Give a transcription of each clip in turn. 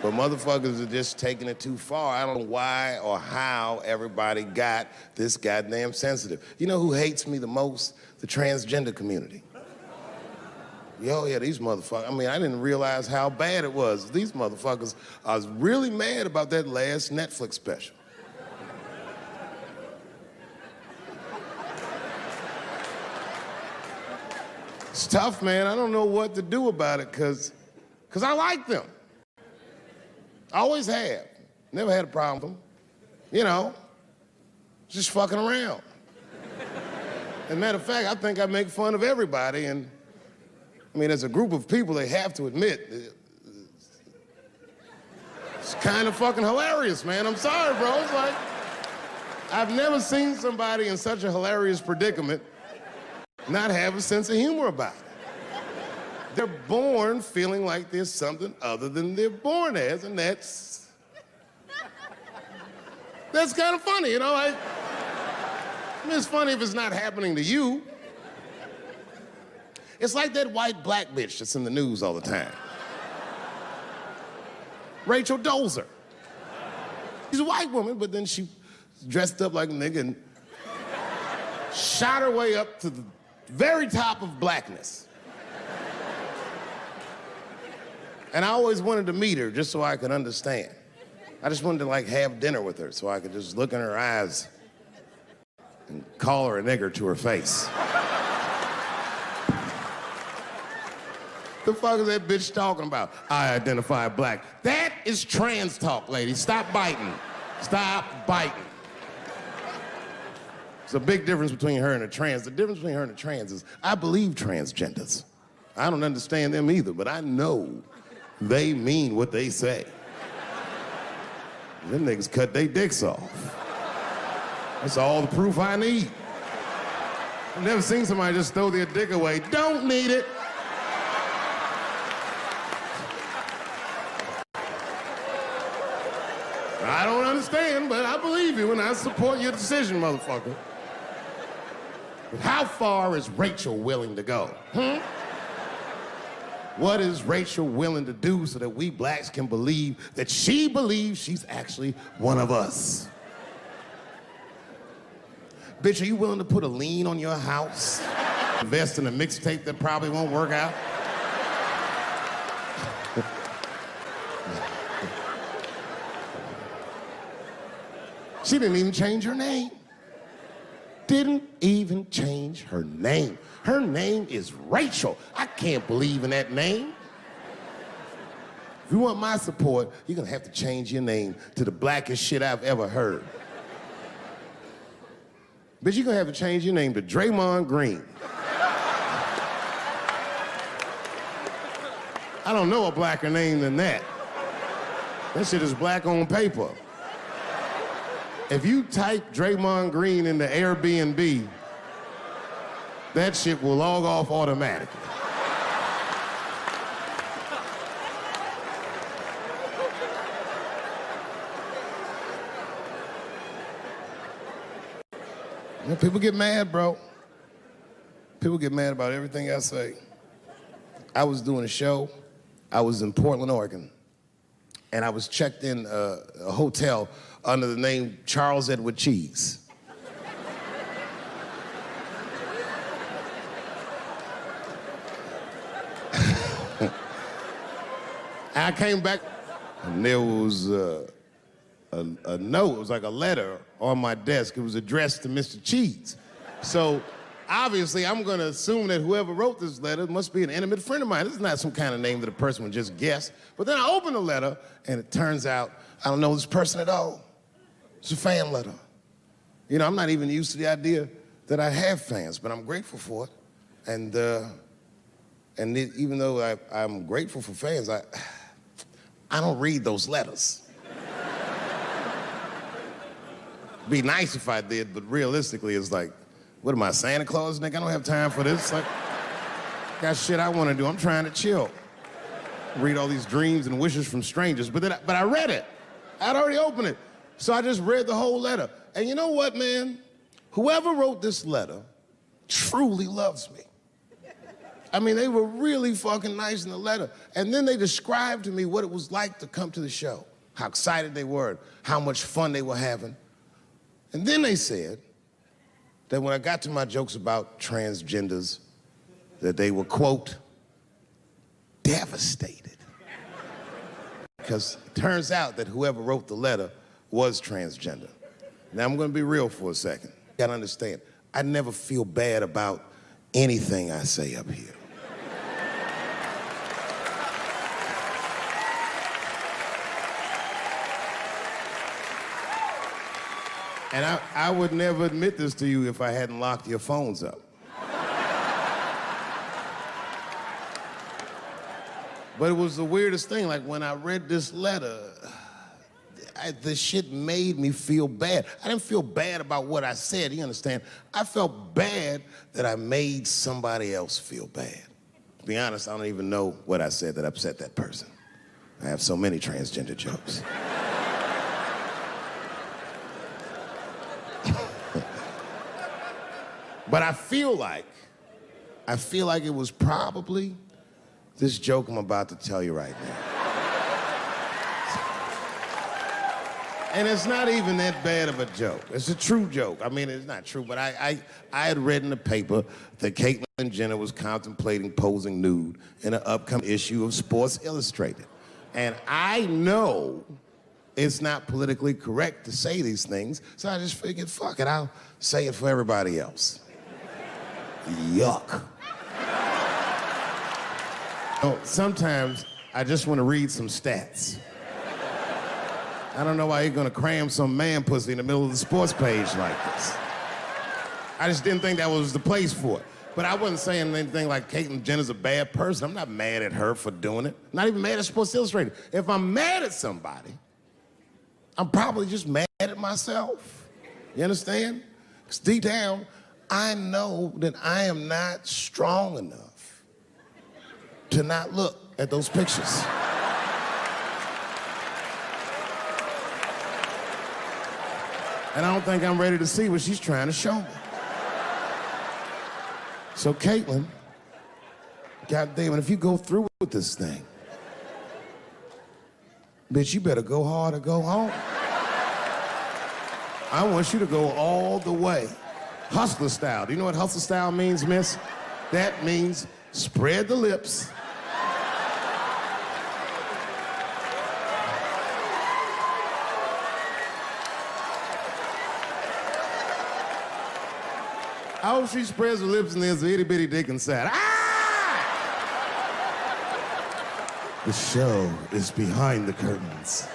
But motherfuckers are just taking it too far. I don't know why or how everybody got this goddamn sensitive. You know who hates me the most? The transgender community. Yo, yeah, these motherfuckers, I mean, I didn't realize how bad it was. These motherfuckers, I was really mad about that last Netflix special. It's tough, man. I don't know what to do about it, cause I like them. I always have. Never had a problem with them. You know, just fucking around. As a matter of fact, I think I make fun of everybody, and I mean, as a group of people, they have to admit, it's kind of fucking hilarious, man. I'm sorry, bro. It's like, I've never seen somebody in such a hilarious predicament not have a sense of humor about it. They're born feeling like there's something other than they're born as, and that's kind of funny, you know? I mean, it's funny if it's not happening to you. It's like that white black bitch that's in the news all the time. Rachel Dolezal. She's a white woman, but then she dressed up like a nigga and shot her way up to the very top of blackness. And I always wanted to meet her just so I could understand. I just wanted to like have dinner with her so I could just look in her eyes and call her a nigger to her face. The fuck is that bitch talking about? I identify black. That is trans talk, lady. Stop biting. Stop biting. There's a big difference between her and a trans. The difference between her and a trans is I believe transgenders. I don't understand them either, but I know they mean what they say. Them niggas cut their dicks off. That's all the proof I need. I've never seen somebody just throw their dick away. Don't need it. I don't understand, but I believe you and I support your decision, motherfucker. But how far is Rachel willing to go? What is Rachel willing to do so that we blacks can believe that she believes she's actually one of us? Bitch, are you willing to put a lien on your house? Invest in a mixtape that probably won't work out? She didn't even change her name. Didn't even change her name. Her name is Rachel. I can't believe in that name. If you want my support, you're gonna have to change your name to the blackest shit I've ever heard. Bitch, you're gonna have to change your name to Draymond Green. I don't know a blacker name than that. That shit is black on paper. If you type Draymond Green into Airbnb, that shit will log off automatically. You know, people get mad, bro. People get mad about everything I say. I was doing a show. I was in Portland, Oregon, and I was checked in a hotel under the name Charles Edward Cheese. I came back, and there was a note. It was like a letter on my desk. It was addressed to Mr. Cheese. So obviously, I'm gonna assume that whoever wrote this letter must be an intimate friend of mine. This is not some kind of name that a person would just guess. But then I open the letter, and it turns out I don't know this person at all. It's a fan letter. You know, I'm not even used to the idea that I have fans, but I'm grateful for it. And even though I'm grateful for fans, I don't read those letters. Be nice if I did, but realistically, it's like, what am I, Santa Claus, nigga? I don't have time for this. Like, got shit I want to do. I'm trying to chill. Read all these dreams and wishes from strangers, but I read it. I'd already opened it. So I just read the whole letter. And you know what, man? Whoever wrote this letter truly loves me. I mean, they were really fucking nice in the letter. And then they described to me what it was like to come to the show, how excited they were, how much fun they were having. And then they said that when I got to my jokes about transgenders, that they were, quote, devastated. Because it turns out that whoever wrote the letter was transgender. Now, I'm gonna be real for a second. You gotta understand, I never feel bad about anything I say up here. And I would never admit this to you if I hadn't locked your phones up. But it was the weirdest thing. Like, when I read this letter, the shit made me feel bad. I didn't feel bad about what I said, you understand? I felt bad that I made somebody else feel bad. To be honest, I don't even know what I said that upset that person. I have so many transgender jokes. But I feel like it was probably this joke I'm about to tell you right now. And it's not even that bad of a joke. It's a true joke. I mean, it's not true, but I had read in the paper that Caitlyn Jenner was contemplating posing nude in an upcoming issue of Sports Illustrated. And I know it's not politically correct to say these things, so I just figured, fuck it, I'll say it for everybody else. Yuck. Sometimes I just want to read some stats. I don't know why you're gonna cram some man pussy in the middle of the sports page like this. I just didn't think that was the place for it. But I wasn't saying anything like Caitlyn Jenner's a bad person. I'm not mad at her for doing it. Not even mad at Sports Illustrated. If I'm mad at somebody, I'm probably just mad at myself. You understand? Because deep down, I know that I am not strong enough to not look at those pictures. And I don't think I'm ready to see what she's trying to show me. So Caitlyn, goddamn, if you go through with this thing, bitch, you better go hard or go home. I want you to go all the way. Hustler style. Do you know what hustler style means, miss? That means spread the lips. I hope she spreads her lips and there's an itty bitty dick inside. Ah! The show is behind the curtains.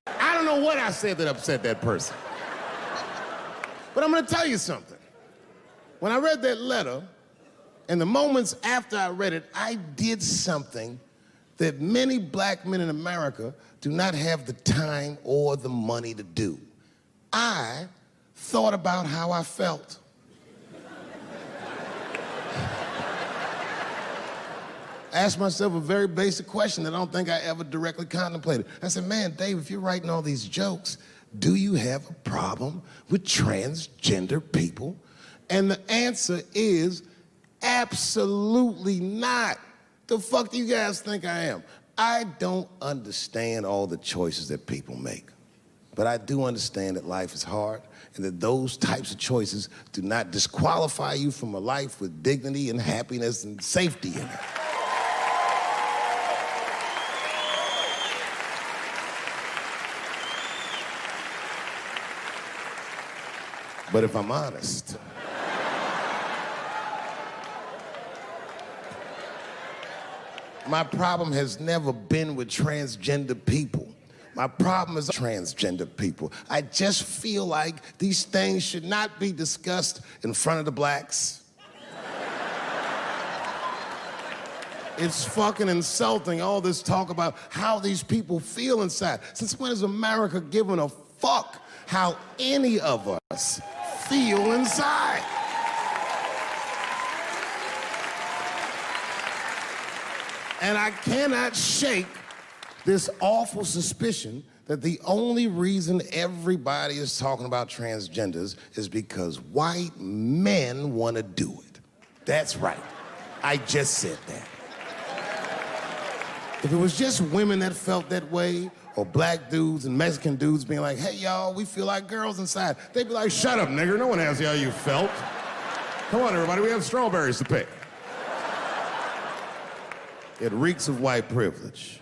I don't know what I said that upset that person. But I'm gonna tell you something. When I read that letter, and the moments after I read it, I did something that many black men in America do not have the time or the money to do. I thought about how I felt. Asked myself a very basic question that I don't think I ever directly contemplated. I said, man, Dave, if you're writing all these jokes, do you have a problem with transgender people? And the answer is absolutely not. The fuck do you guys think I am? I don't understand all the choices that people make. But I do understand that life is hard and that those types of choices do not disqualify you from a life with dignity and happiness and safety in it. But if I'm honest, my problem has never been with transgender people. My problem is transgender people. I just feel like these things should not be discussed in front of the blacks. It's fucking insulting, all this talk about how these people feel inside. Since when has America given a fuck how any of us feel inside? And I cannot shake this awful suspicion that the only reason everybody is talking about transgenders is because white men want to do it. That's right. I just said that. If it was just women that felt that way, or black dudes and Mexican dudes being like, hey, y'all, we feel like girls inside, they'd be like, shut up, nigger. No one asked you how you felt. Come on, everybody, we have strawberries to pick. It reeks of white privilege.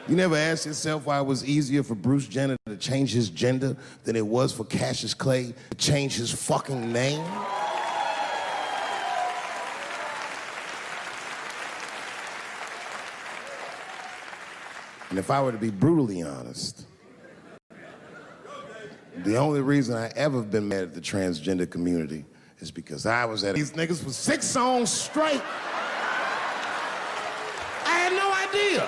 You never asked yourself why it was easier for Bruce Jenner to change his gender than it was for Cassius Clay to change his fucking name? And if I were to be brutally honest, the only reason I ever been mad at the transgender community is because I was at these niggas for 6 songs straight. I had no idea.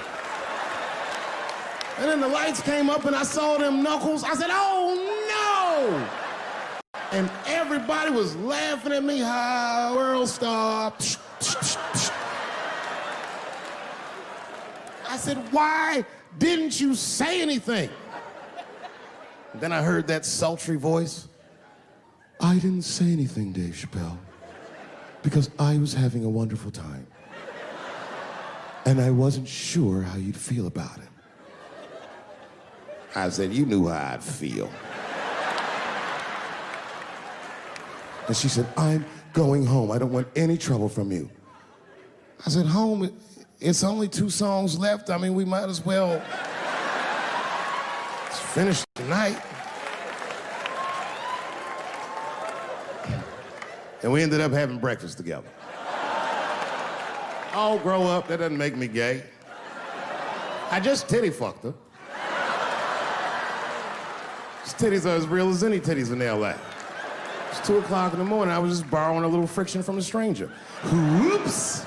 And then the lights came up and I saw them knuckles. I said, oh no! And everybody was laughing at me. Hi, world star. I said, why didn't you say anything? And then I heard that sultry voice. I didn't say anything, Dave Chappelle, because I was having a wonderful time. And I wasn't sure how you'd feel about it. I said, you knew how I'd feel. And she said, I'm going home. I don't want any trouble from you. I said, home? It's only 2 songs left. I mean, we might as well finish tonight. And we ended up having breakfast together. Oh, grow up. That doesn't make me gay. I just titty fucked her. His titties are as real as any titties in L.A. It's 2 o'clock in the morning. I was just borrowing a little friction from a stranger. Whoops!